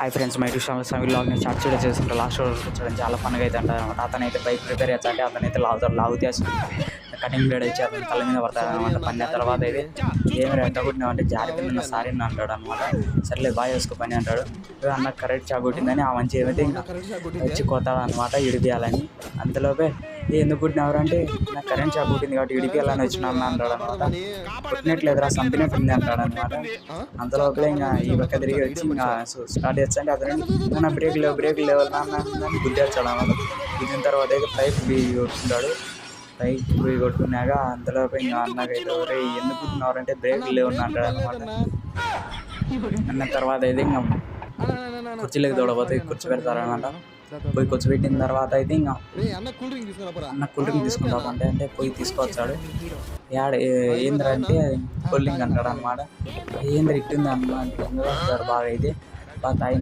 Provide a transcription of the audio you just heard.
Hi friends, my టూ సమీ లాగ్ని స్టార్ట్ చేసుకుంటే లాస్ట్ రోజు వచ్చాడని చాలా ఫన్గా అయితే ఉంటుంది అనమాట. అతనైతే బైక్ ప్రిపేర్ చేస్తాంటే అతనైతే లాగుతాడు కటింగ్ బ్లేడ్ వచ్చి అతని తల మీద పడతాడు అనమాట. పని తర్వాత అయితే ఏమి ఎంత కొట్టినామంటే జారిపోయింది సారీ అంటాడు అనమాట. సర్లే బాగా చేసుకో పని అంటాడు. అన్న కరెక్ట్ షాక్ కొట్టిందని ఆ మంచి ఏమైతే ఇంకా వచ్చి కొత్తాడు అనమాట ఇడిపియాలని. అంతలోపే ఎందుకు కొట్టినవారు అంటే నాకు కరెంట్ షాక్ కొట్టింది కాబట్టి ఇడిపియాలని వచ్చిన అన్న అంటాడు అనమాట. కొట్టినట్లేదురా సంపినట్టుంది అంటాడు అనమాట. అంతలోపలే ఇంకా ఈ పక్క తిరిగి వచ్చి ఇంకా స్టార్ట్ చేస్తాంటే అతను నా బ్రేక్ లేవు నాన్న గుద్ది వచ్చాడు అనమాట. గుద్దిన తర్వాత అయితే పైప్ కొట్టుకుంటాడు. పైప్ కొట్టుకున్నాక అంతలోపు ఇంకా అన్నకైతే ఎందుకు కుట్టినవారంటే బ్రేక్ లేవు అంటాడు అనమాట. అన్న తర్వాత అయితే ఇంకా కుర్చీలోకి తోడపోతే కూర్చో పెడతారనమాట. పోయి కూర్చోబెట్టిన తర్వాత అయితే ఇంకా అన్న కూల్ డ్రింక్ తీసుకుంటాం అంటే పోయి తీసుకొచ్చాడు. ఏంద్రా అంటే కూల్ డ్రింక్ అంటాడు అనమాట. ఏంద్ర ఇట్టుంది అన్నమాట. బాగా అయితే బాగా తాగిన